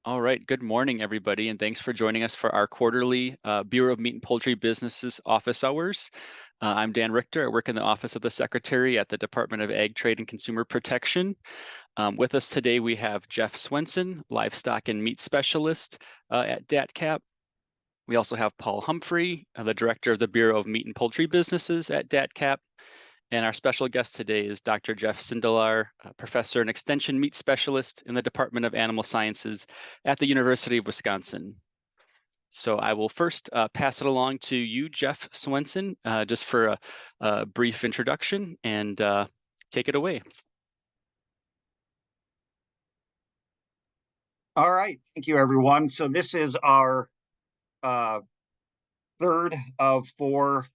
All right. Good morning, everybody, and thanks for joining us for our quarterly Bureau of Meat and Poultry Businesses office hours. I'm Dan Richter. I work in the Office of the Secretary at the Department of Ag, Trade, and Consumer Protection. With us today, we have Jeff Swenson, Livestock and Meat Specialist at DATCAP. We also have Paul Humphrey, the Director of the Bureau of Meat and Poultry Businesses at DATCAP. And our special guest today is Dr. Jeff Sindelar, Professor and Extension Meat Specialist in the Department of Animal Sciences at the University of Wisconsin. So I will first pass it along to you, Jeff Swenson, just for a brief introduction and take it away. All right, thank you, everyone. So this is our third of four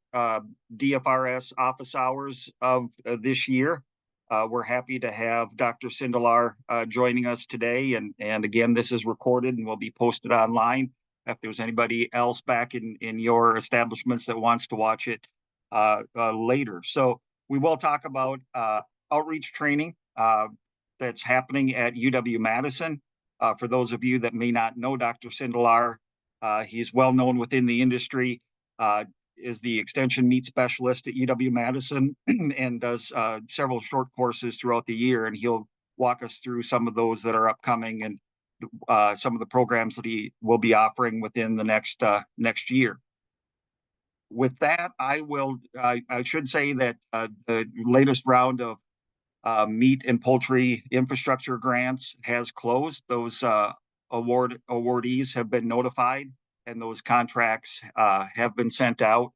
DFRS office hours of this year. We're happy to have Dr. Sindelar joining us today. And again, this is recorded and will be posted online if there's anybody else back in your establishments that wants to watch it later. So we will talk about outreach training that's happening at UW-Madison. For those of you that may not know Dr. Sindelar, he's well known within the industry, is the extension meat specialist at UW-Madison and does several short courses throughout the year. And he'll walk us through some of those that are upcoming and some of the programs that he will be offering within the next year. With that, I should say that the latest round of meat and poultry infrastructure grants has closed. Those awardees have been notified and those contracts have been sent out.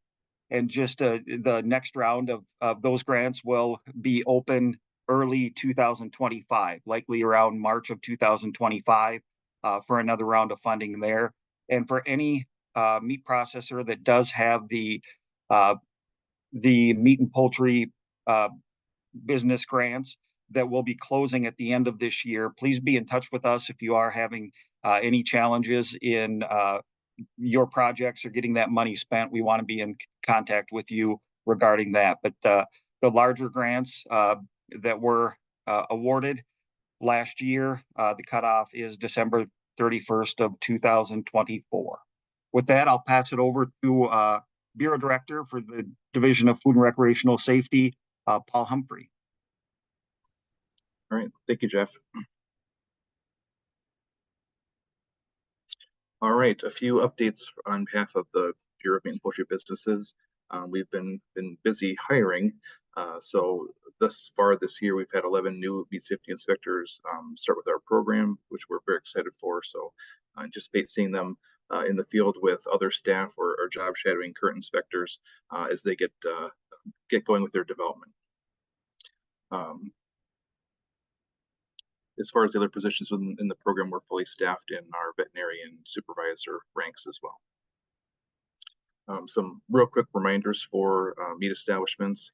And just the next round of those grants will be open early 2025, likely around March of 2025 for another round of funding there. And for any meat processor that does have the meat and poultry business grants that will be closing at the end of this year, please be in touch with us if you are having any challenges in your projects or getting that money spent. We want to be in contact with you regarding that. But the larger grants that were awarded last year, the cutoff is December 31st of 2024. With that, I'll pass it over to Bureau Director for the Division of Food and Recreational Safety, Paul Humphrey. All right, thank you, Jeff. All right, a few updates on behalf of the Bureau of Meat and Poultry Businesses. We've been busy hiring. So thus far this year, we've had 11 new meat safety inspectors start with our program, which we're very excited for. So I anticipate seeing them in the field with other staff or job shadowing current inspectors as they get going with their development. As far as the other positions in the program, we're fully staffed in our veterinary and supervisor ranks as well. Some real quick reminders for meat establishments.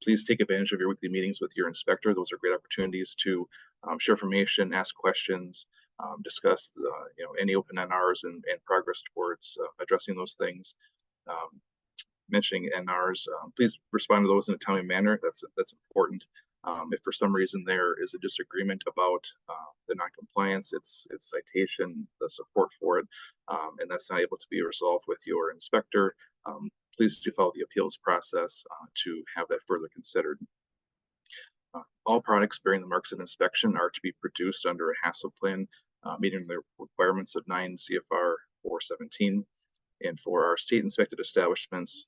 Please take advantage of your weekly meetings with your inspector. Those are great opportunities to share information, ask questions, discuss any open NRs and progress towards addressing those things. Mentioning NRs, please respond to those in a timely manner. That's important. If for some reason there is a disagreement about the noncompliance, its citation, the support for it, and that's not able to be resolved with your inspector, please do follow the appeals process to have that further considered. All products bearing the marks of inspection are to be produced under a HACCP plan, meeting the requirements of 9 CFR 417. And for our state inspected establishments,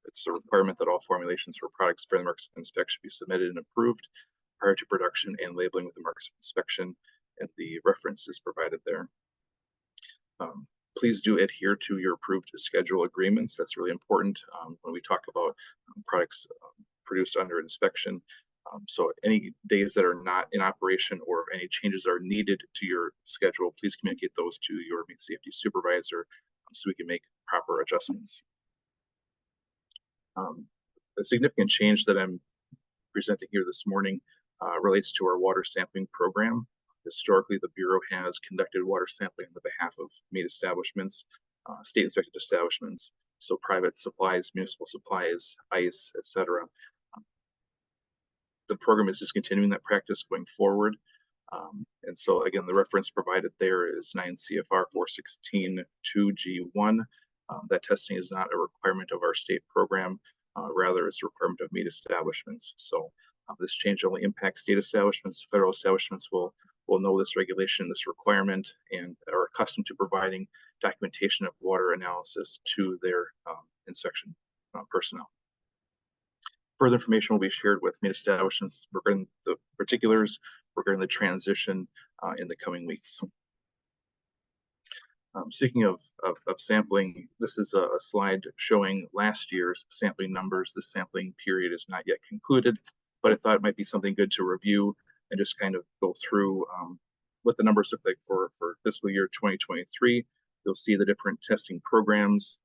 it's a requirement that all formulations for products bearing the marks of inspection be submitted and approved prior to production and labeling with the marks of inspection, and the reference is provided there. Please do adhere to your approved schedule agreements. That's really important when we talk about products produced under inspection. So any days that are not in operation or any changes are needed to your schedule, please communicate those to your meat safety supervisor so we can make proper adjustments. A significant change that I'm presenting here this morning relates to our water sampling program. Historically, the Bureau has conducted water sampling on the behalf of meat establishments, state inspected establishments, so private supplies, municipal supplies, ICE, etc. The program is just continuing that practice going forward. And so again, the reference provided there is 9 CFR 416-2G1. That testing is not a requirement of our state program, rather it's a requirement of meat establishments. So this change only impacts state establishments. Federal establishments will know this regulation, this requirement, and are accustomed to providing documentation of water analysis to their inspection personnel. Further information will be shared with meat establishments regarding the particulars, regarding the transition in the coming weeks. Speaking of sampling, this is a slide showing last year's sampling numbers. The sampling period is not yet concluded, but I thought it might be something good to review and just kind of go through what the numbers look like for fiscal year 2023. You'll see the different testing programs.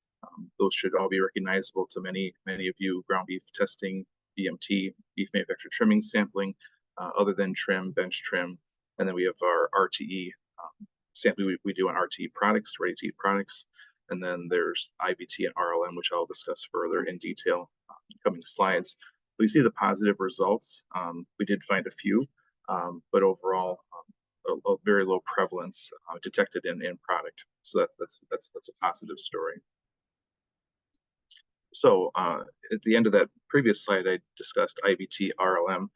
Those should all be recognizable to many of you: ground beef testing, BMT, beef manufactured trimming sampling, other than trim, bench trim. And then we have our RTE sampling we do on RTE products, ready-to-eat products. And then there's IBT and RLM, which I'll discuss further in detail in coming slides. We see the positive results. We did find a few, but overall, a very low prevalence detected in product. So that's a positive story. So at the end of that previous slide, I discussed IBT, RLM.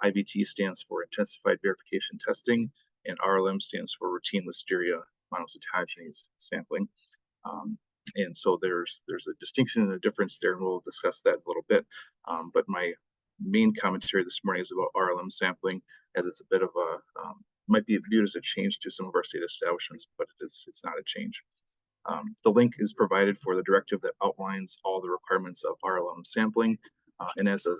IBT stands for Intensified Verification Testing, and RLM stands for Routine Listeria Monocytogenes Sampling. And so there's a distinction and a difference there, and we'll discuss that a little bit. But my main commentary this morning is about RLM sampling, as it's a bit of a, might be viewed as a change to some of our state establishments, but it's not a change. The link is provided for the directive that outlines all the requirements of RLM sampling. And as a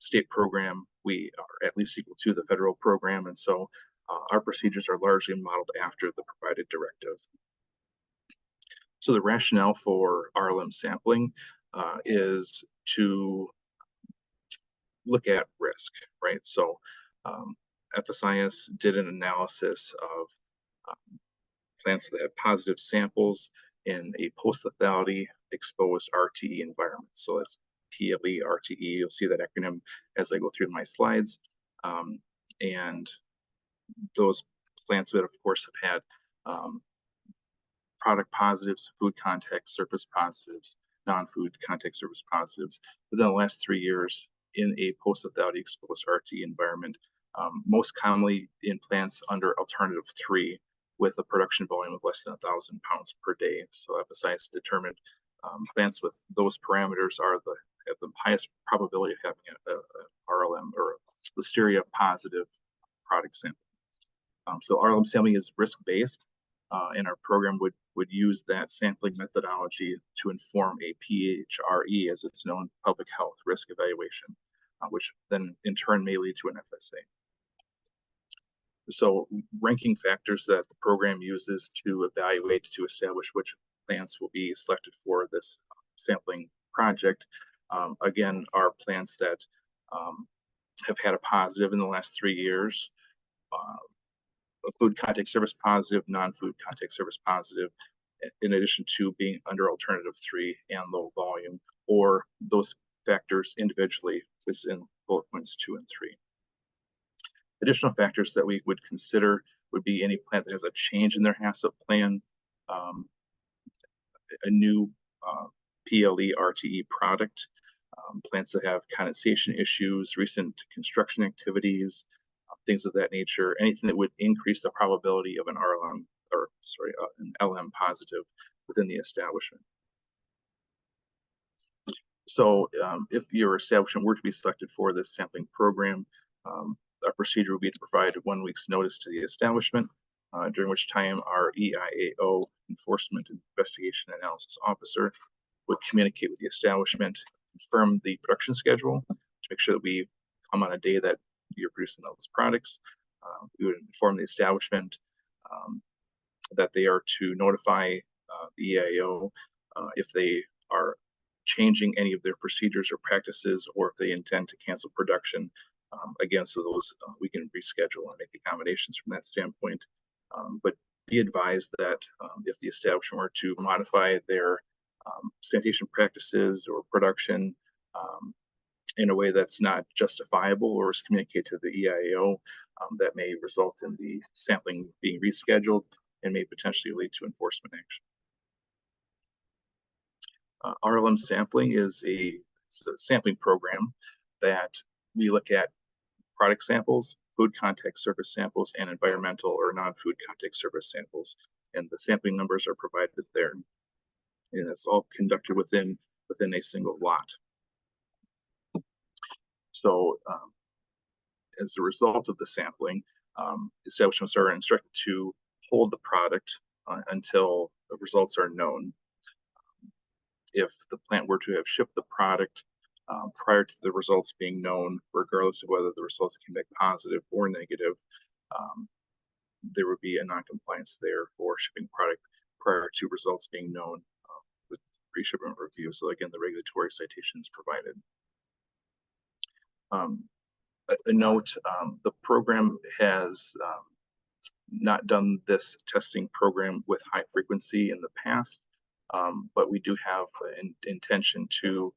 state program, we are at least equal to the federal program. And so our procedures are largely modeled after the provided directive. So the rationale for RLM sampling is to look at risk, right? So FSIS did an analysis of plants that have positive samples in a post-lethality exposed RTE environment. So that's PLE, RTE. You'll see that acronym as I go through my slides. And those plants that, of course, have had product positives, food contact surface positives, non-food contact surface positives. Within the last 3 years in a post-lethality exposed RTE environment, most commonly in plants under alternative 3, with a production volume of less than 1,000 pounds per day. So FSIS determined plants with those parameters have the highest probability of having a RLM or a Listeria positive product sample. So RLM sampling is risk-based, and our program would use that sampling methodology to inform a PHRE, as it's known, public health risk evaluation, which then in turn may lead to an FSA. So ranking factors that the program uses to evaluate to establish which plants will be selected for this sampling project, again, are plants that have had a positive in the last 3 years, a food contact surface positive, non-food contact surface positive, in addition to being under alternative 3 and low volume, or those factors individually within bullet points 2 and 3. Additional factors that we would consider would be any plant that has a change in their HACCP plan, a new PLE RTE product, plants that have condensation issues, recent construction activities, things of that nature, anything that would increase the probability of an RLM, or sorry, an LM positive within the establishment. So if your establishment were to be selected for this sampling program, our procedure would be to provide 1 week's notice to the establishment, during which time our EIAO, Enforcement Investigation Analysis Officer, would communicate with the establishment, confirm the production schedule to make sure that we come on a day that you're producing those products. We would inform the establishment that they are to notify the EIAO if they are changing any of their procedures or practices, or if they intend to cancel production. Again, so those we can reschedule and make accommodations from that standpoint. But be advised that if the establishment were to modify their sanitation practices or production in a way that's not justifiable or is communicated to the EIAO, that may result in the sampling being rescheduled and may potentially lead to enforcement action. RLM sampling is a sampling program that we look at product samples, food contact surface samples, and environmental or non-food contact surface samples. And the sampling numbers are provided there. And that's all conducted within a single lot. So as a result of the sampling, establishments are instructed to hold the product until the results are known. If the plant were to have shipped the product prior to the results being known, regardless of whether the results came back positive or negative, there would be a non-compliance there for shipping product prior to results being known with pre-shipment review. So again, the regulatory citation is provided. A note, the program has not done this testing program with high frequency in the past, but we do have an intention to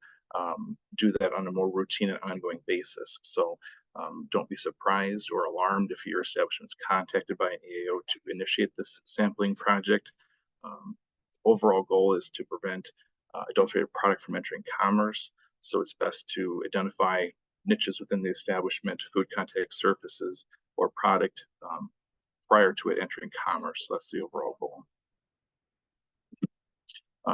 do that on a more routine and ongoing basis. So don't be surprised or alarmed if your establishment is contacted by an AAO to initiate this sampling project. Overall goal is to prevent adulterated product from entering commerce. So it's best to identify niches within the establishment, food contact surfaces, or product prior to it entering commerce. So that's the overall goal.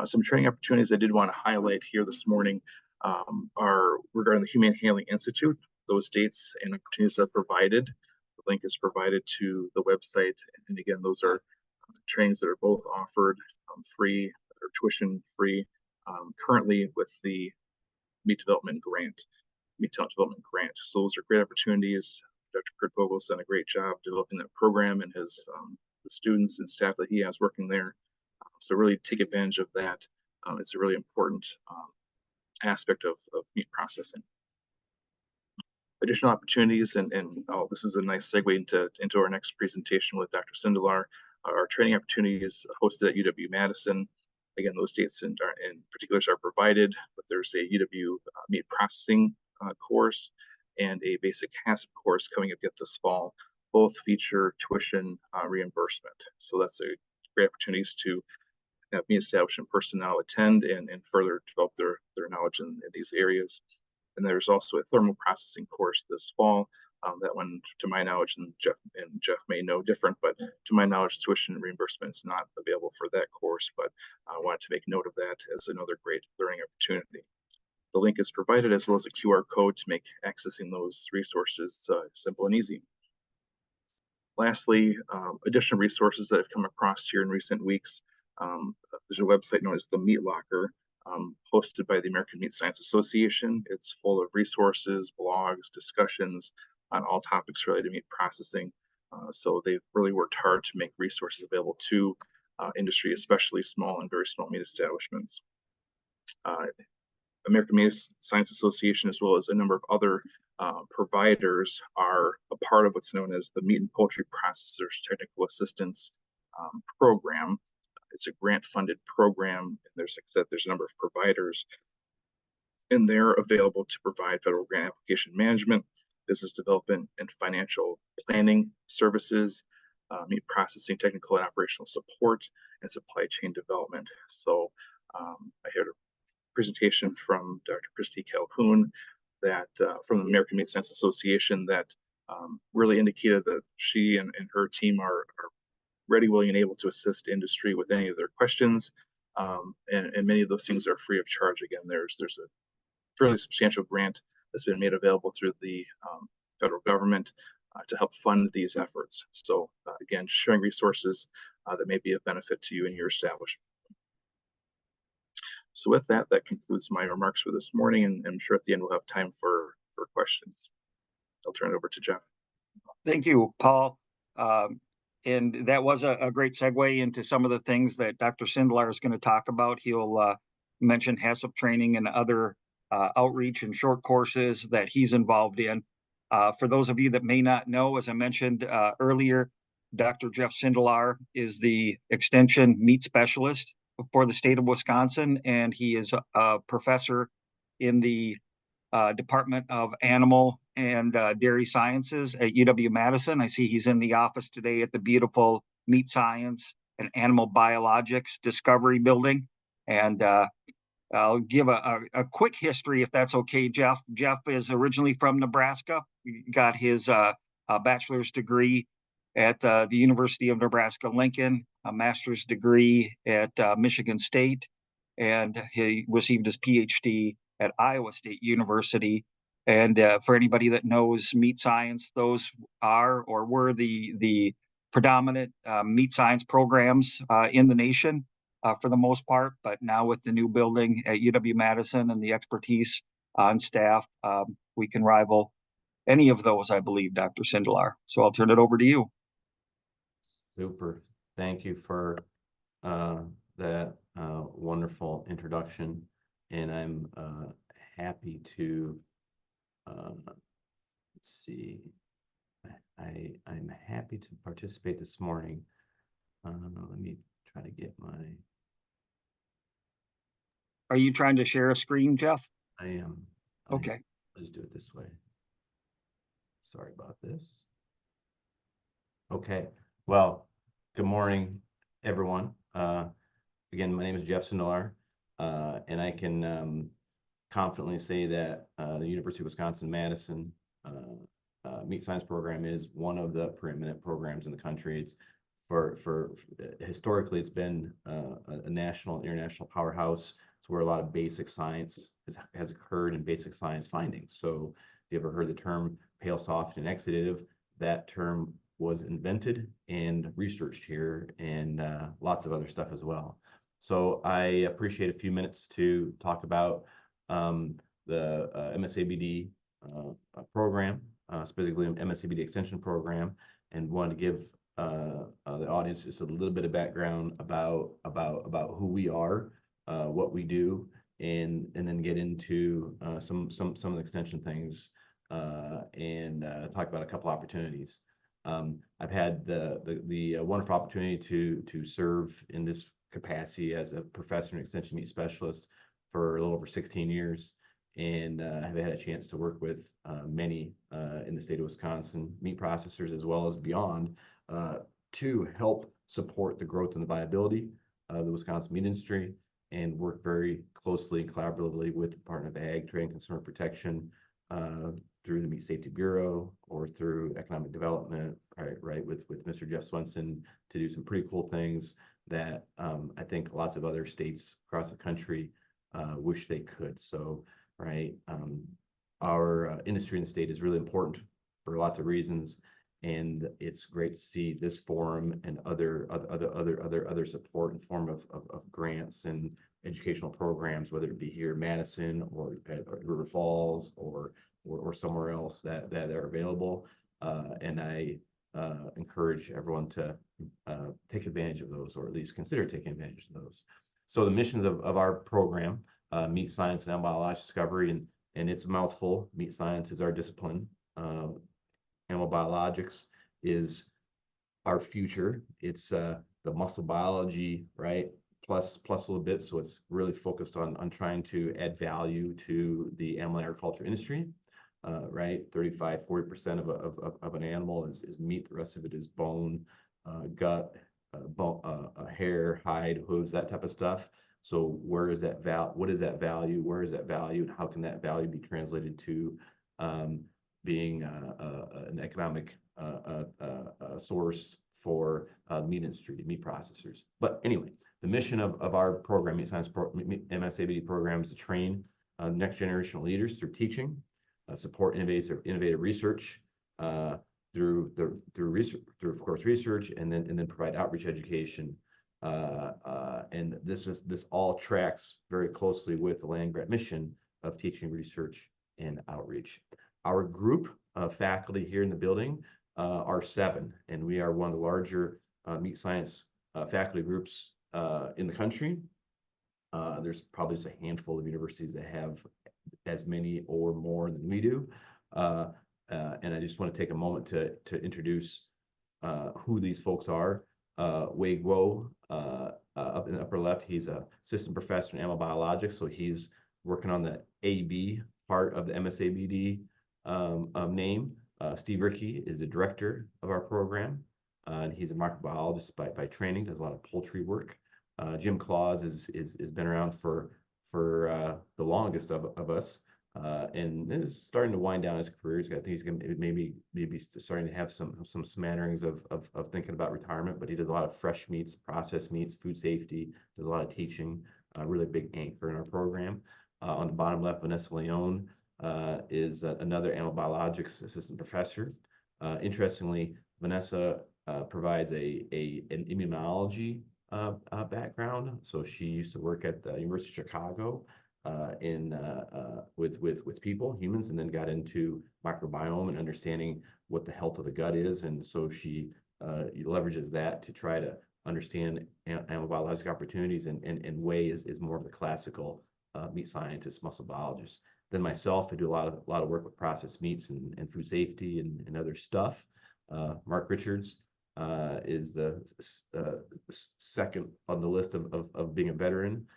Some training opportunities I did want to highlight here this morning are regarding the Humane Handling Institute. Those dates and opportunities are provided. The link is provided to the website. And again, those are trainings that are both offered free or tuition free currently with the Meat Development Grant. So those are great opportunities. Dr. Kurt Vogel's done a great job developing that program and his the students and staff that he has working there. So really take advantage of that. It's a really important aspect of meat processing. Additional opportunities, and this is a nice segue into our next presentation with Dr. Sindelar. Our training opportunities hosted at UW-Madison. Again, those dates in particulars are provided, but there's a UW meat processing course and a basic HACCP course coming up yet this fall. Both feature tuition reimbursement. So that's a great opportunities to have meat establishment personnel attend and further develop their knowledge in these areas. And there's also a thermal processing course this fall. That one, to my knowledge, and Jeff may know different, but to my knowledge, tuition reimbursement is not available for that course, but I wanted to make note of that as another great learning opportunity. The link is provided as well as a QR code to make accessing those resources simple and easy. Lastly, additional resources that have come across here in recent weeks. There's a website known as the Meat Locker, hosted by the American Meat Science Association. It's full of resources, blogs, discussions on all topics related to meat processing. So they've really worked hard to make resources available to industry, especially small and very small meat establishments. American Meat Science Association, as well as a number of other providers, are a part of what's known as the Meat and Poultry Processors Technical Assistance Program. It's a grant-funded program, and there's a number of providers, and they're available to provide federal grant application management, business development, and financial planning services, meat processing, technical and operational support, and supply chain development. So I heard a presentation from Dr. Christy Calhoun that from the American Meat Science Association that really indicated that she and her team are ready, willing, and able to assist industry with any of their questions. And many of those things are free of charge. Again, there's a fairly substantial grant that's been made available through the federal government to help fund these efforts. So again, sharing resources that may be of benefit to you and your establishment. So with that, that concludes my remarks for this morning, and I'm sure at the end we'll have time for questions. I'll turn it over to Jeff. Thank you, Paul. And that was a great segue into some of the things that Dr. Sindelar is going to talk about. He'll mention HACCP training and other outreach and short courses that he's involved in. For those of you that may not know, as I mentioned earlier, Dr. Jeff Sindelar is the Extension Meat Specialist for the state of Wisconsin, and he is a professor in the Department of Animal and Dairy Sciences at UW-Madison. I see he's in the office today at the beautiful Meat Science and Animal Biologics Discovery Building. And I'll give a quick history, if that's okay, Jeff. Jeff is originally from Nebraska. He got his bachelor's degree at the University of Nebraska-Lincoln, a master's degree at Michigan State, and he received his PhD at Iowa State University. And for anybody that knows meat science, those are or were the predominant meat science programs in the nation for the most part. But now with the new building at UW-Madison and the expertise on staff, we can rival any of those, I believe, Dr. Sindelar. So I'll turn it over to you. Super. Thank you for that wonderful introduction. And I'm happy to, let's see, I'm happy to participate this morning. Let me try to get my. Are you trying to share a screen, Jeff? I am. Okay. I'll just do it this way. Sorry about this. Okay. Well, good morning, everyone. Again, my name is Jeff Sindelar, and I can confidently say that the University of Wisconsin-Madison Meat Science program is one of the preeminent programs in the country. It's for historically, it's been a national and international powerhouse. It's where a lot of basic science has occurred and basic science findings. So if you ever heard the term pale, soft, and exudative, that term was invented and researched here, and lots of other stuff as well. So I appreciate a few minutes to talk about the MSABD program, specifically MSABD extension program, and wanted to give the audience just a little bit of background about who we are, what we do, and then get into some of the extension things, and talk about a couple opportunities. I've had the wonderful opportunity to serve in this capacity as a professor and extension meat specialist for a little over 16 years, and I've had a chance to work with many in the state of Wisconsin meat processors as well as beyond to help support the growth and the viability of the Wisconsin meat industry, and work very closely and collaboratively with the Department of Ag, Trade, and Consumer Protection through the Meat Safety Bureau or through economic development, right, with Mr. Jeff Swenson, to do some pretty cool things that I think lots of other states across the country wish they could. So, right, our industry in the state is really important for lots of reasons, and it's great to see this forum and other support in form of grants and educational programs, whether it be here in Madison or at River Falls or somewhere else that are available. And I encourage everyone to take advantage of those, or at least consider taking advantage of those. So the missions of our program, Meat Science and Biological Discovery, and it's a mouthful. Meat Science is our discipline. Animal Biologics is our future. It's the muscle biology, right? Plus a little bit. So it's really focused on trying to add value to the animal agriculture industry. Right, 35–40% of an animal is meat. The rest of it is bone, gut, hair, hide, hooves, that type of stuff. So where is that what is that value? Where is that value, and how can that value be translated to being an economic source for the meat industry, meat processors? But anyway, the mission of our program, Meat Science MSABD program, is to train next generation leaders through teaching, support innovative research through research, of course, research, and then provide outreach education. And this all tracks very closely with the land grant mission of teaching, research, and outreach. Our group of faculty here in the building are 7, and we are one of the larger meat science faculty groups in the country. There's probably just a handful of universities that have as many or more than we do. And I just want to take a moment to introduce who these folks are. Wei Guo, up in the upper left, he's an assistant professor in animal biologics, so he's working on the AB part of the MSABD name. Steve Rickey is the director of our program, and he's a microbiologist by training, does a lot of poultry work. Jim Claus is been around for the longest of us, and is starting to wind down his career. I think he's going to maybe starting to have some smatterings of thinking about retirement. But he does a lot of fresh meats, processed meats, food safety. Does a lot of teaching. Really big anchor in our program. On the bottom left, Vanessa Leone is another animal biologics assistant professor. Interestingly, Vanessa provides an immunology background. So she used to work at the University of Chicago with people, humans, and then got into microbiome and understanding what the health of the gut is. And so she leverages that to try to understand animal biologic opportunities, and Wei is more of the classical meat scientist, muscle biologist. Then myself, I do a lot of work with processed meats and food safety and other stuff. Mark Richards is the second on the list of being a veteran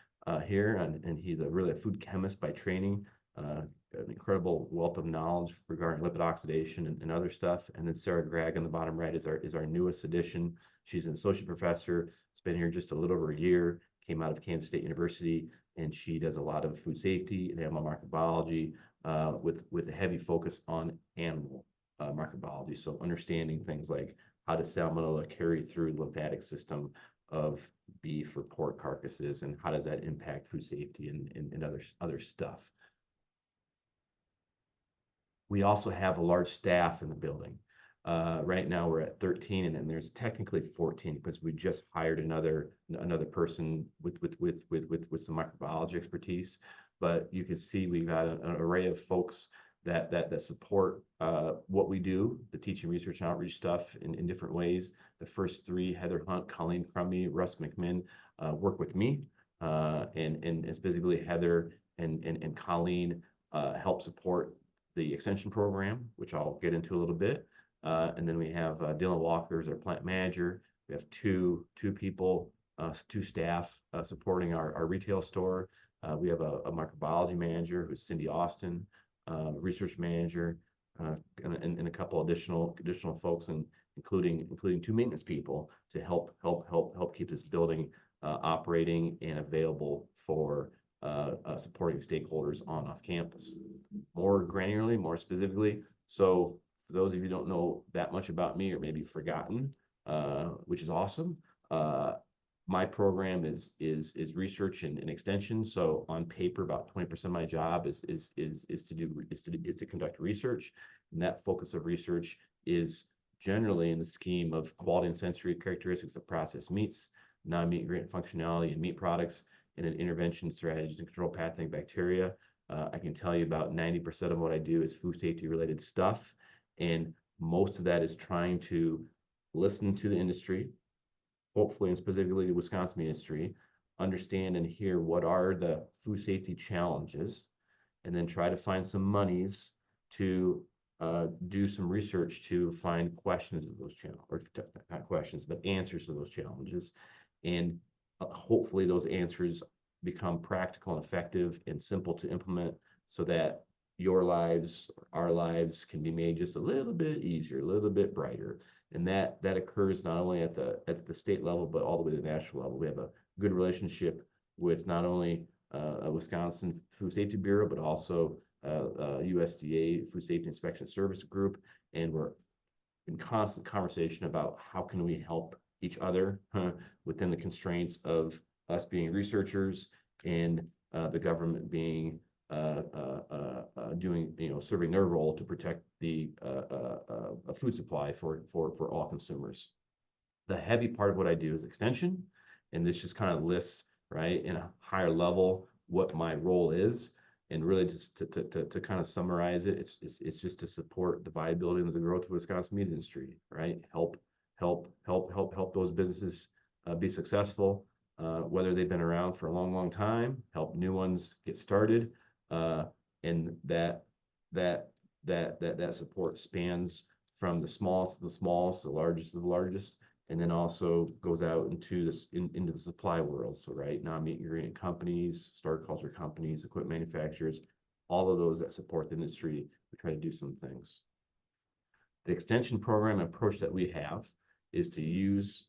here, and he's really a food chemist by training. An incredible wealth of knowledge regarding lipid oxidation and other stuff. And then Sarah Gregg on the bottom right is our newest addition. She's an associate professor. Has been here just a little over a year. Came out of Kansas State University, and she does a lot of food safety and animal microbiology with a heavy focus on animal microbiology. So understanding things like how does salmonella carry through the lymphatic system of beef or pork carcasses, and how does that impact food safety and other stuff. We also have a large staff in the building. Right now we're at 13, and then there's technically 14 because we just hired another person with some microbiology expertise. But you can see we've got an array of folks that support what we do, the teaching, research, and outreach stuff in different ways. The first three, Heather Hunt, Colleen Crummy, Russ McMinn, work with me, and specifically Heather and Colleen help support the extension program, which I'll get into a little bit. And then we have Dylan Walker as our plant manager. We have two people, two staff supporting our retail store. We have a microbiology manager who's Cindy Austin, research manager, and a couple additional folks, and including two maintenance people to help keep this building operating and available for supporting stakeholders on off campus. More granularly, more specifically. So for those of you who don't know that much about me or maybe forgotten, which is awesome, my program is research and extension. So on paper, about 20% of my job is to conduct research, and that focus of research is generally in the scheme of quality and sensory characteristics of processed meats, non-meat ingredient functionality in meat products, and an intervention strategy to control pathogenic bacteria. I can tell you about 90% of what I do is food safety related stuff, and most of that is trying to listen to the industry, hopefully and specifically the Wisconsin industry, understand and hear what are the food safety challenges, and then try to find some monies to do some research to find questions of those challenges, or not questions, but answers to those challenges. And hopefully those answers become practical and effective and simple to implement, so that your lives, our lives, can be made just a little bit easier, a little bit brighter. And that occurs not only at the state level, but all the way to the national level. We have a good relationship with not only Wisconsin Food Safety Bureau, but also USDA Food Safety Inspection Service Group, and we're in constant conversation about how can we help each other within the constraints of us being researchers and the government being doing, serving their role to protect the food supply for all consumers. The heavy part of what I do is extension, and this just kind of lists, right, in a higher level what my role is. And really just to kind of summarize it, it's just to support the viability and the growth of the Wisconsin meat industry, right? Help those businesses be successful, whether they've been around for a long time, help new ones get started, and that support spans from the smallest to the smallest, the largest to the largest, and then also goes out into into the supply world. So right now, meat ingredient companies, starter culture companies, equipment manufacturers, all of those that support the industry, we try to do some things. The extension program approach that we have is to use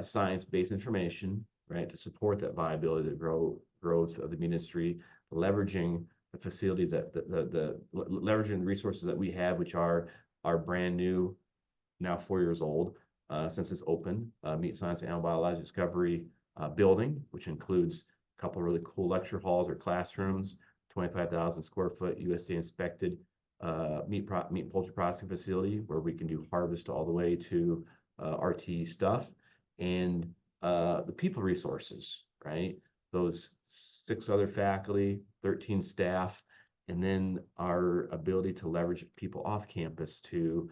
science-based information, right, to support that viability, the growth of the industry, leveraging the facilities leveraging the resources that we have, which are brand new, now 4 years old, since it's open, Meat Science and Animal Biology Discovery building, which includes a couple of really cool lecture halls or classrooms, 25,000 square foot USDA inspected meat and poultry processing facility where we can do harvest all the way to RT stuff, and the people resources, right? Those 6 other faculty, 13 staff, and then our ability to leverage people off campus to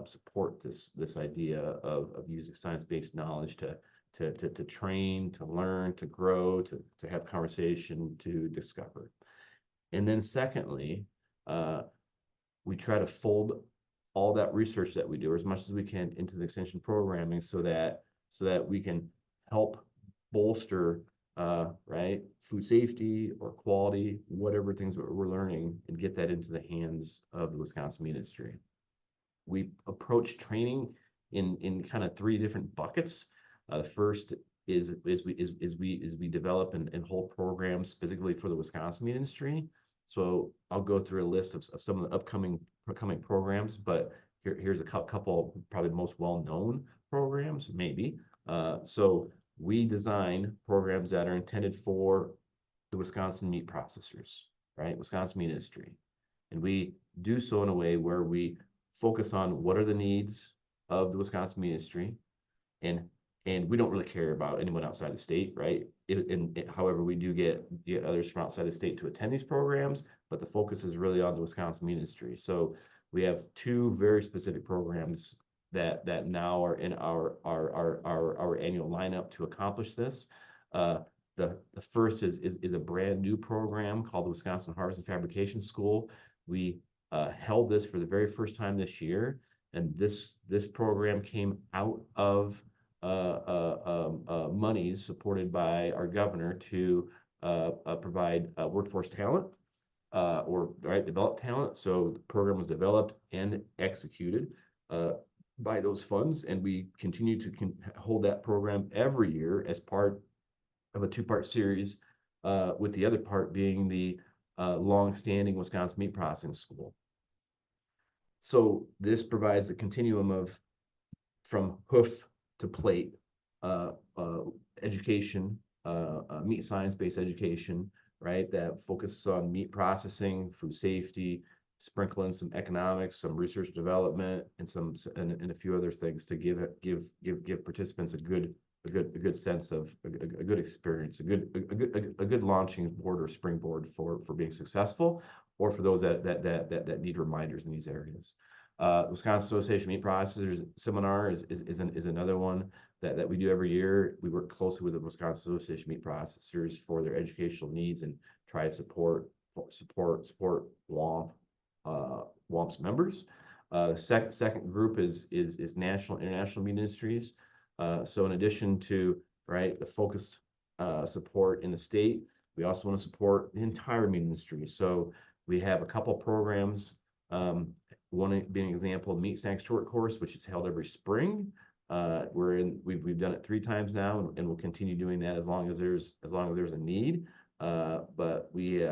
support this idea of using science-based knowledge to train, to learn, to grow, to have conversation, to discover. And then secondly, we try to fold all that research that we do as much as we can into the extension programming so that we can help bolster right, food safety or quality, whatever things we're learning, and get that into the hands of the Wisconsin meat industry. We approach training in kind of 3 different buckets. The first is we develop and hold programs specifically for the Wisconsin meat industry. So I'll go through a list of some of the upcoming programs, but here's a couple probably most well-known programs, maybe. So we design programs that are intended for the Wisconsin meat processors, right? Wisconsin meat industry. And we do so in a way where we focus on what are the needs of the Wisconsin meat industry, and we don't really care about anyone outside the state, right? However, we do get others from outside the state to attend these programs, but the focus is really on the Wisconsin meat industry. So we have 2 very specific programs that now are in our annual lineup to accomplish this. The first is a brand new program called the Wisconsin Harvest and Fabrication School. We held this for the very first time this year, and this program came out of monies supported by our governor to provide workforce talent or develop talent. So the program was developed and executed by those funds, and we continue to hold that program every year as part of a 2-part series, with the other part being the long-standing Wisconsin Meat Processing School. So this provides a continuum of from hoof to plate education, meat science-based education, right? That focuses on meat processing, food safety, sprinkle in some economics, some research development, and a few other things to give participants a good sense of a good experience, a good launching board or springboard for being successful, or for those that need reminders in these areas. Wisconsin Association of Meat Processors seminar is another one that we do every year. We work closely with the Wisconsin Association of Meat Processors for their educational needs and try to support WAMP's members. Second group is national international meat industries. So in addition to the focused support in the state, we also want to support the entire meat industry. So we have a couple programs. One being an example, Meat Snacks Short Course, which is held every spring. We've done it 3 times now, and we'll continue doing that as long as there's a need. But we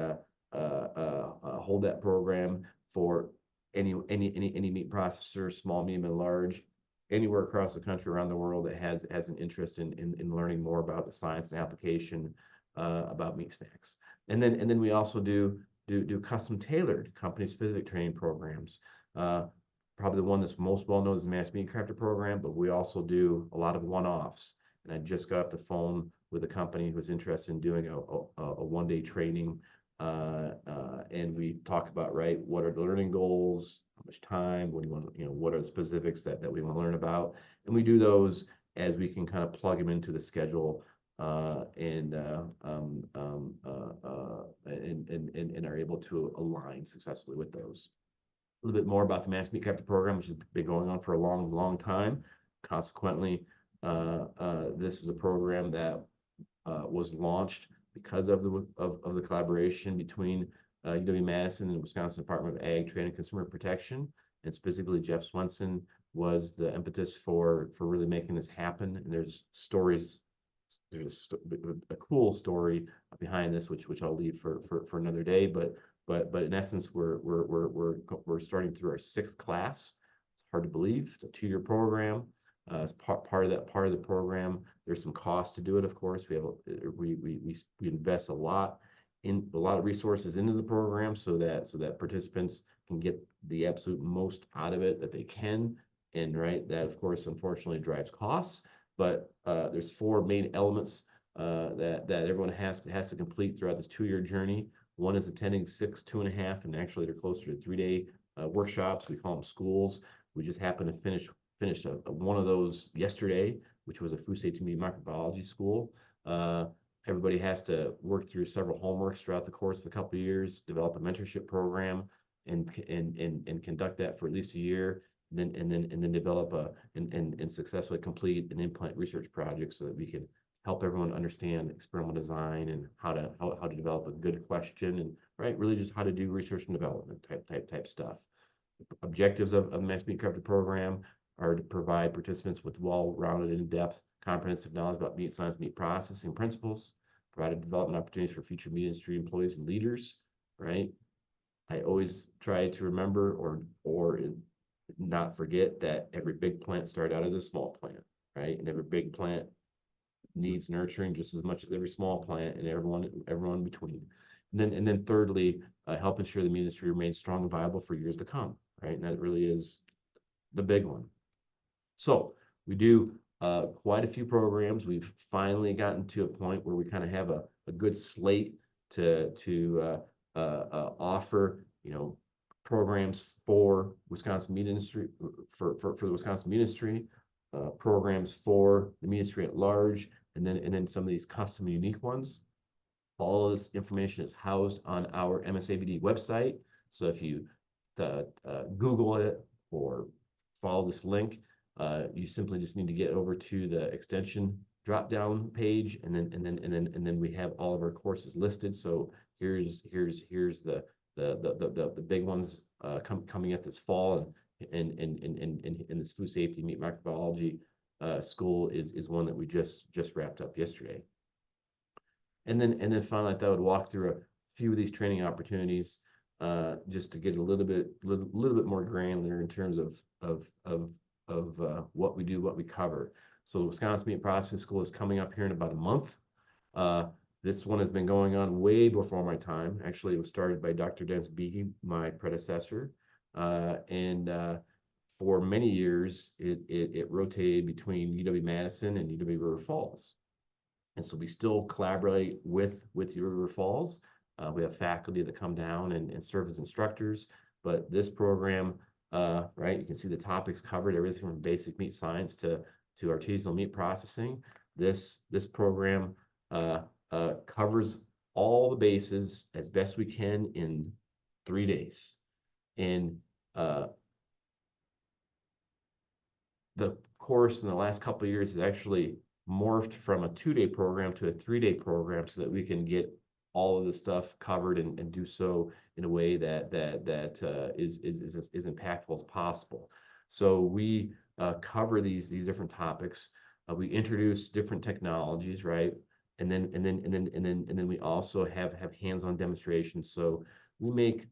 hold that program for any meat processor, small, medium, and large, anywhere across the country, around the world, that has an interest in learning more about the science and application about meat snacks. And then we also do custom tailored company specific training programs. Probably the one that's most well known is the Master Meat Crafter program, but we also do a lot of one-offs. And I just got off the phone with a company who's interested in doing a 1-day training, and we talk about what are the learning goals, how much time, what do you want, what are the specifics that we want to learn about, and we do those as we can kind of plug them into the schedule, and are able to align successfully with those. A little bit more about the Master Meat Crafter program, which has been going on for a long time. Consequently, this was a program that was launched because of the collaboration between UW-Madison and the Wisconsin Department of Ag, Trade, and Consumer Protection. And specifically, Jeff Swenson was the impetus for really making this happen. And there's stories, there's a cool story behind this, which I'll leave for another day. But in essence, we're starting through our 6th class. It's hard to believe. It's a 2-year program. As part of the program, there's some cost to do it. Of course, we invest a lot of resources into the program so that participants can get the absolute most out of it that they can. And that of course unfortunately drives costs. But there's 4 main elements that everyone has to complete throughout this 2-year journey. One is attending 6 2.5, and actually they're closer to 3-day workshops. We call them schools. We just happened to finish one of those yesterday, which was a food safety meat microbiology school. Everybody has to work through several homeworks throughout the course of a couple of years, develop a mentorship program, and conduct that for at least a year, and then develop and successfully complete an implant research project so that we can help everyone understand experimental design and how to develop a good question, and really just how to do research and development type stuff. Objectives of the Mass Meat Cooperative program are to provide participants with well-rounded, in-depth, comprehensive knowledge about meat science, meat processing principles, provide development opportunities for future meat industry employees and leaders. I always try to remember or not forget that every big plant started out as a small plant, and every big plant needs nurturing just as much as every small plant, and everyone between. And then thirdly, help ensure the meat industry remains strong and viable for years to come. And that really is the big one. So we do quite a few programs. We've finally gotten to a point where we kind of have a good slate to offer, programs for Wisconsin meat industry, for the Wisconsin meat industry, programs for the meat industry at large, and then some of these custom and unique ones. All of this information is housed on our MSABD website. So if you Google it or follow this link, you simply just need to get over to the extension drop-down page, and then we have all of our courses listed. So here's the big ones coming at this fall, and this food safety meat microbiology school is one that we just wrapped up yesterday. And then finally, I thought I would walk through a few of these training opportunities just to get a little bit more granular in terms of what we do, what we cover. So the Wisconsin Meat Processing School is coming up here in about a month. This one has been going on way before my time. Actually, it was started by Dr. Dennis Beege, my predecessor. And for many years, it rotated between UW-Madison and UW-River Falls. And so we still collaborate with UW-River Falls. We have faculty that come down and serve as instructors. But this program, you can see the topics covered, everything from basic meat science to artisanal meat processing. This program covers all the bases as best we can in 3 days. And the course in the last couple of years has actually morphed from a 2-day program to a 3-day program so that we can get all of the stuff covered and do so in a way that is as impactful as possible. So we cover these different topics. We introduce different technologies, and then we also have hands-on demonstrations. So we make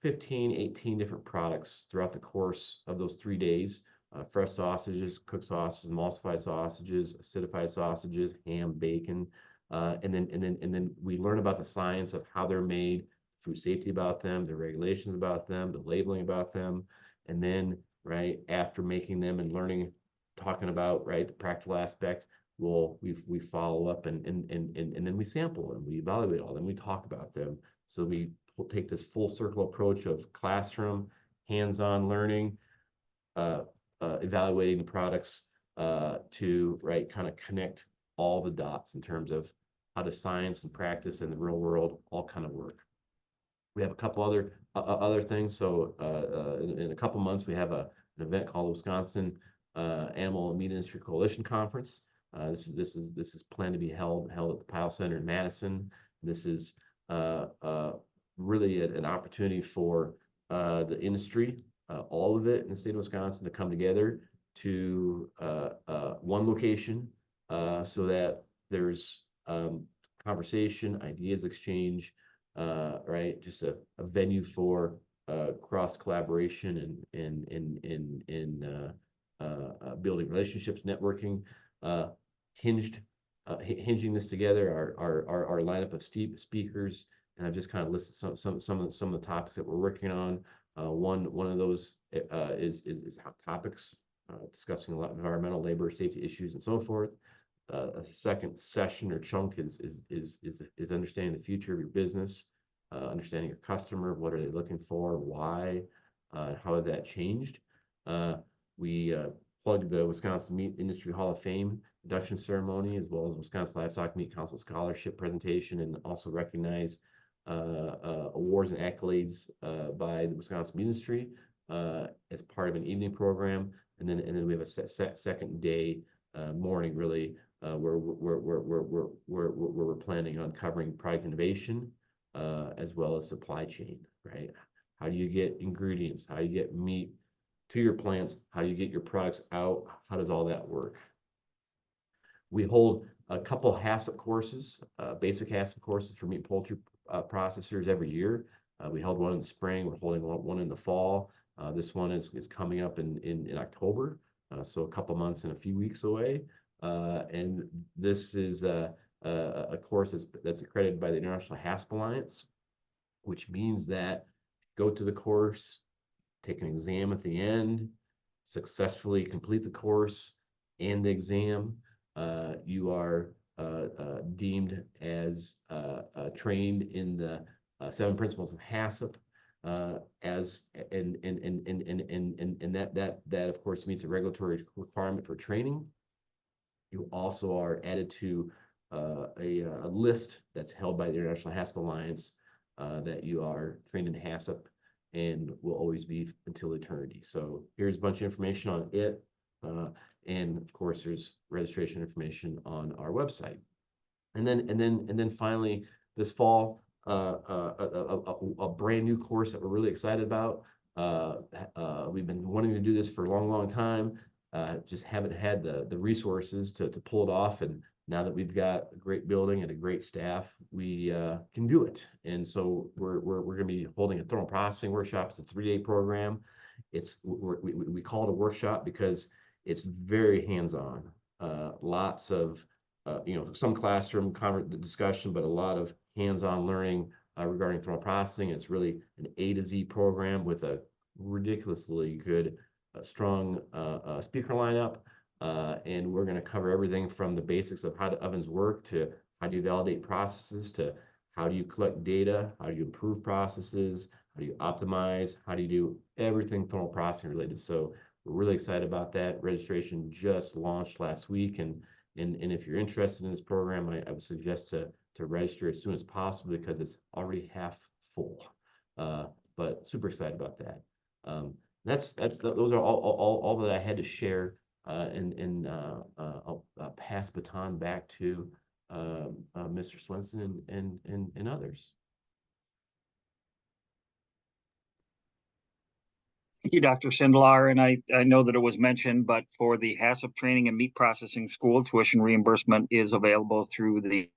15, 18 different products throughout the course of those 3 days. Fresh sausages, cooked sausages, emulsified sausages, acidified sausages, ham, bacon, and then we learn about the science of how they're made, food safety about them, the regulations about them, the labeling about them, and then after making them and learning, talking about the practical aspect, we follow up and then we sample and we evaluate all them, we talk about them. So we will take this full circle approach of classroom, hands-on learning, evaluating the products to kind of connect all the dots in terms of how does science and practice in the real world all kind of work. We have a couple other things. So in a couple months, we have an event called Wisconsin Animal and Meat Industry Coalition Conference. This is planned to be held at the Pyle Center in Madison. This is really an opportunity for the industry, all of it in the state of Wisconsin, to come together to one location so that there's conversation, ideas exchange, right? Just a venue for cross collaboration and building relationships, networking. Hinging this together, our lineup of speakers, and I've just kind of listed some of the topics that we're working on. One of those is hot topics, discussing a lot of environmental, labor, safety issues, and so forth. A second session or chunk is understanding the future of your business, understanding your customer, what are they looking for, why, how has that changed. We plugged the Wisconsin Meat Industry Hall of Fame induction ceremony, as well as Wisconsin Livestock Meat Council scholarship presentation, and also recognize awards and accolades by the Wisconsin Meat Industry as part of an evening program. And then we have a second day morning, really, where we're planning on covering product innovation as well as supply chain, right? How do you get ingredients? How do you get meat to your plants? How do you get your products out? How does all that work? We hold a couple HACCP courses, basic HACCP courses for meat and poultry processors every year. We held one in the spring. We're holding one in the fall. This one is coming up in October, so a couple months and a few weeks away. And this is a course that's accredited by the International HACCP Alliance, which means that go to the course, take an exam at the end, successfully complete the course and the exam, you are deemed as trained in the 7 principles of HACCP, as and that of course meets a regulatory requirement for training. You also are added to a list that's held by the International HACCP Alliance that you are trained in HACCP and will always be until eternity. So here's a bunch of information on it. And of course, there's registration information on our website. And then finally, this fall, a brand new course that we're really excited about. We've been wanting to do this for a long time. Just haven't had the resources to pull it off. And now that we've got a great building and a great staff, we can do it. And so we're going to be holding a thermal processing workshop. It's a 3-day program. We call it a workshop because it's very hands-on. Lots of some classroom discussion, but a lot of hands-on learning regarding thermal processing. It's really an A to Z program with a ridiculously good, strong speaker lineup. And we're going to cover everything from the basics of how the ovens work to how do you validate processes to how do you collect data, how do you improve processes, how do you optimize, how do you do everything thermal processing related. So we're really excited about that. Registration just launched last week, and if you're interested in this program, I would suggest to register as soon as possible because it's already half full. But super excited about that. Those are all that I had to share, and I'll pass baton back to Mr. Swenson and others. Thank you, Dr. Sindelar. And I know that it was mentioned, but for the HACCP training and meat processing school, tuition reimbursement is available through the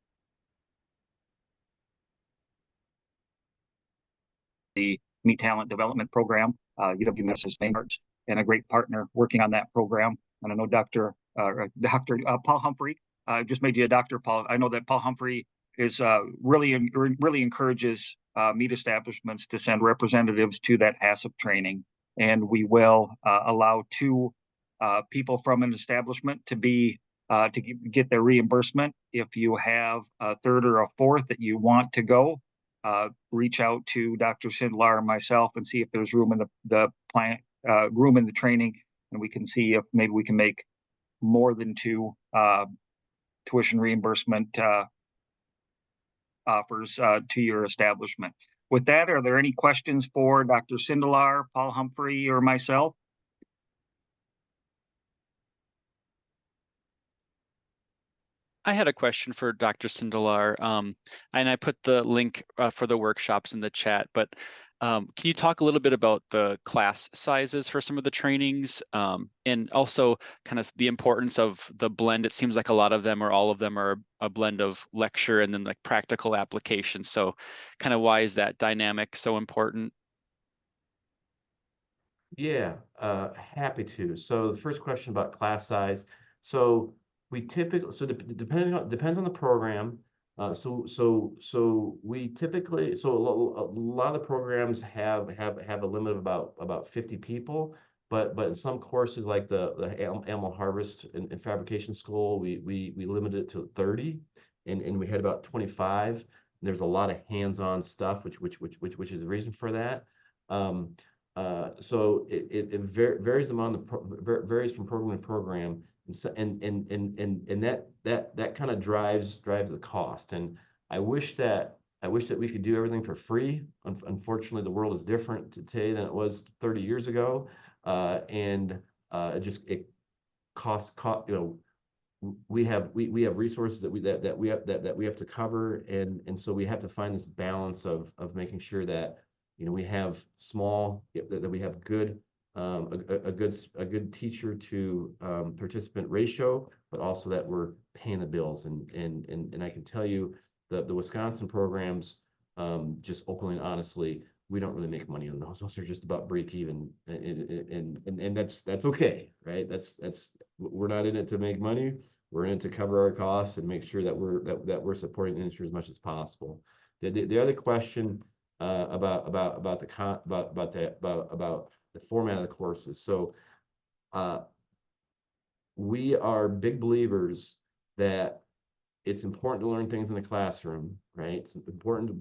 Meat Talent Development Program. UWMS is Maynard's and a great partner working on that program. And I know Dr. Paul Humphrey just made you a Dr. Paul. I know that Paul Humphrey is really encourages meat establishments to send representatives to that HACCP training. And we will allow 2 people from an establishment to get their reimbursement. If you have a third or a fourth that you want to go, reach out to Dr. Sindelar and myself and see if there's room in the plant, room in the training, and we can see if maybe we can make more than 2 tuition reimbursement offers to your establishment. With that, are there any questions for Dr. Sindelar, Paul Humphrey, or myself? I had a question for Dr. Sindelar, and I put the link for the workshops in the chat, but can you talk a little bit about the class sizes for some of the trainings, and also kind of the importance of the blend? It seems like a lot of them or all of them are a blend of lecture and then like practical application. So kind of why is that dynamic so important? Yeah, happy to. So the first question about class size. So we typically, depends on the program. So we typically, a lot of the programs have a limit of about 50 people, but in some courses like the animal harvest and fabrication school, we limited it to 30, and we had about 25. And there's a lot of hands-on stuff, which is the reason for that. Um, so it varies among varies from program to program, and so, and that kind of drives the cost. And I wish that we could do everything for free. Unfortunately, the world is different today than it was 30 years ago, and it cost you know we have resources that we have to cover, and so we have to find this balance of making sure that we have that we have good a good teacher to participant ratio, but also that we're paying the bills. And I can tell you the Wisconsin programs, just openly and honestly, we don't really make money on those. Those are just about break even, and that's okay, right? That's we're not in it to make money. We're in it to cover our costs and make sure that we're supporting the industry as much as possible. The other question about the format of the courses. So uh, we are big believers that it's important to learn things in the classroom, right? It's important to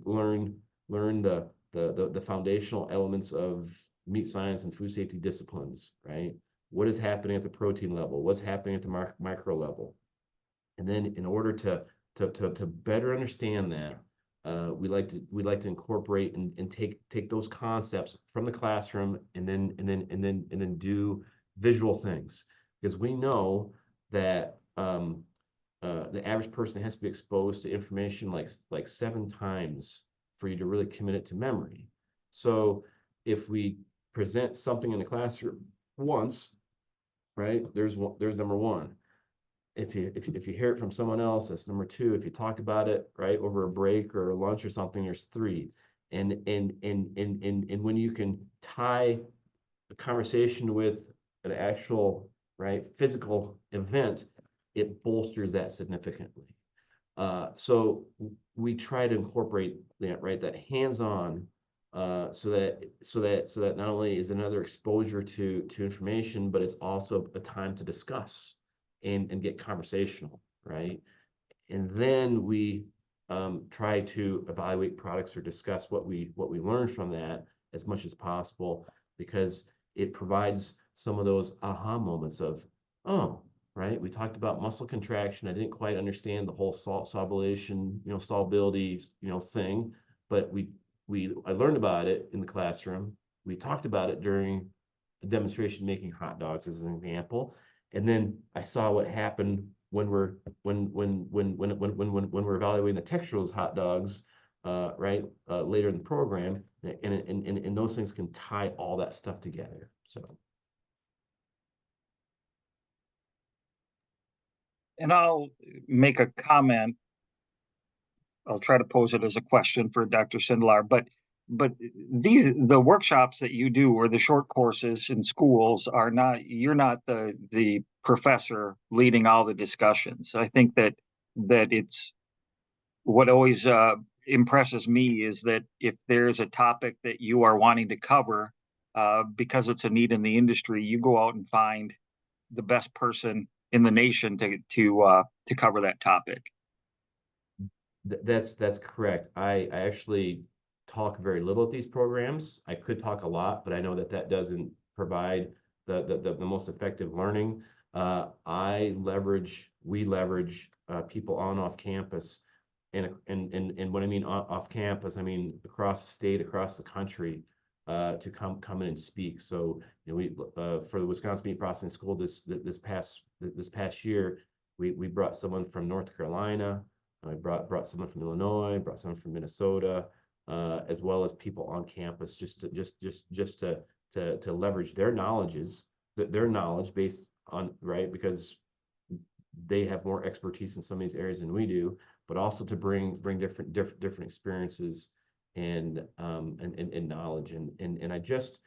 learn the foundational elements of meat science and food safety disciplines, right? What is happening at the protein level? What's happening at the micro level? And then in order to better understand that, we like to incorporate and take those concepts from the classroom and then do visual things, because we know that the average person has to be exposed to information like 7 times for you to really commit it to memory. So if we present something in the classroom once, right, there's number one. If you hear it from someone else, that's number two. If you talk about it right over a break or a lunch or something, there's three. And when you can tie a conversation with an actual right physical event, it bolsters that significantly. So we try to incorporate that hands-on, so that not only is another exposure to information, but it's also a time to discuss and get conversational, right? And then we try to evaluate products or discuss what we learned from that as much as possible, because it provides some of those aha moments of, oh, right, we talked about muscle contraction. I didn't quite understand the whole solubility, thing, but I learned about it in the classroom. We talked about it during a demonstration making hot dogs as an example, and then I saw what happened when we're evaluating the texture of those hot dogs, right, later in the program, and those things can tie all that stuff together. So. And I'll make a comment. I'll try to pose it as a question for Dr. Sindelar, but the workshops that you do or the short courses in schools are not, you're not the professor leading all the discussions. I think that it's what always impresses me is that if there's a topic that you are wanting to cover, because it's a need in the industry, you go out and find the best person in the nation to cover that topic. That's correct. I actually talk very little at these programs. I could talk a lot, but I know that doesn't provide the most effective learning. We leverage people on and off campus, and what I mean off campus, I mean across the state, across the country, to come in and speak. So we for the Wisconsin Meat Processing School this past year, we brought someone from North Carolina, I brought someone from Illinois, brought someone from Minnesota, as well as people on campus, just to leverage their knowledge based on, right, because they have more expertise in some of these areas than we do, but also to bring different experiences and knowledge. And I just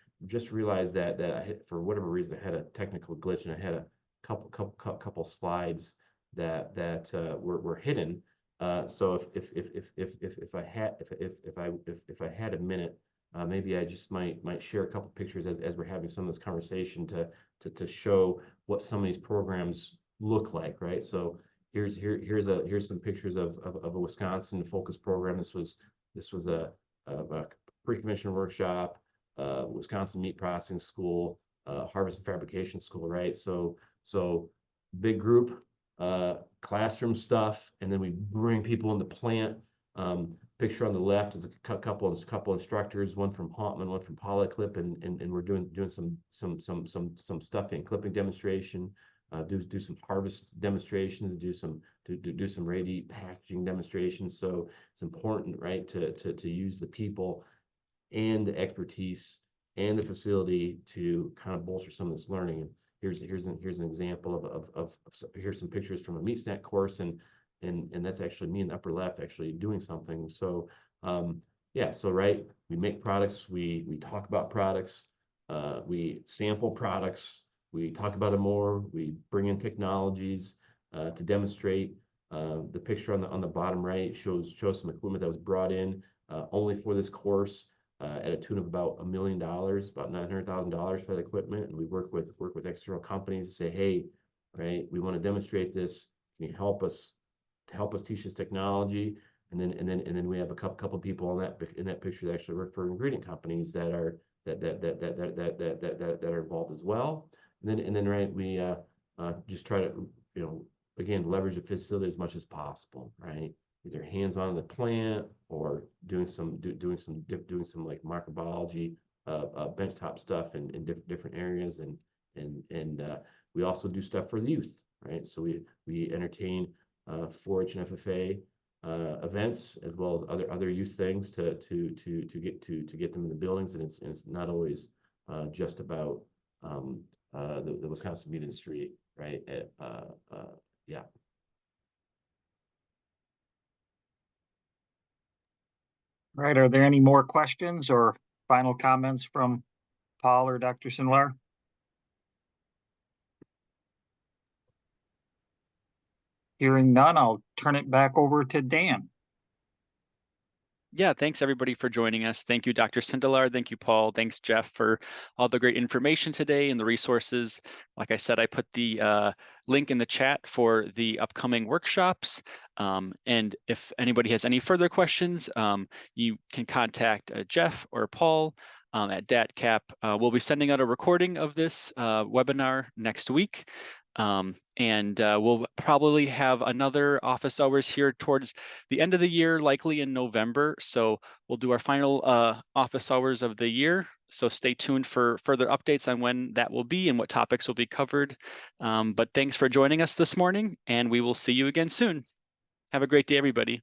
realized that I had, for whatever reason, I had a technical glitch, and I had a couple slides that were hidden. So if I had a minute, maybe I just might share a couple pictures as we're having some of this conversation to show what some of these programs look like, right? So here's some pictures of a Wisconsin focus program. This was a pre-commissioned workshop, Wisconsin Meat Processing School, Harvest and Fabrication School, right? So big group, classroom stuff, and then we bring people in the plant. Picture on the left is a couple instructors, one from Hauptman, one from Polyclip, and we're doing some stuffing, clipping demonstration. Do some harvest demonstrations, do some ready packaging demonstrations. So it's important, right, to use the people and the expertise and the facility to kind of bolster some of this learning. And here's an example of here's some pictures from a meat snack course, and that's actually me in the upper left actually doing something. So yeah, so right, we make products, we talk about products, we sample products, we talk about it more, we bring in technologies to demonstrate. The picture on the bottom right shows some equipment that was brought in only for this course at a tune of about $1 million, about $900,000 for the equipment. And we work with external companies to say, hey, right, we want to demonstrate this. Can you help us teach this technology? And then we have a couple people in that picture that actually work for ingredient companies that are involved as well. And then right, we just try to, again, leverage the facility as much as possible, right? Either hands-on in the plant or doing some like microbiology, benchtop stuff in different areas, and we also do stuff for the youth, right? So we entertain 4-H and FFA events, as well as other youth things to get them in the buildings, and it's not always just about the Wisconsin meat industry, right? Yeah. All right, are there any more questions or final comments from Paul or Dr. Sindelar? Hearing none, I'll turn it back over to Dan. Yeah, thanks everybody for joining us. Thank you, Dr. Sindelar. Thank you, Paul. Thanks, Jeff, for all the great information today and the resources. Like I said, I put the link in the chat for the upcoming workshops. And if anybody has any further questions, you can contact Jeff or Paul at DATCAP. We'll be sending out a recording of this webinar next week. And we'll probably have another office hours here towards the end of the year, likely in November. So we'll do our final office hours of the year. So stay tuned for further updates on when that will be and what topics will be covered. But thanks for joining us this morning, and we will see you again soon. Have a great day, everybody.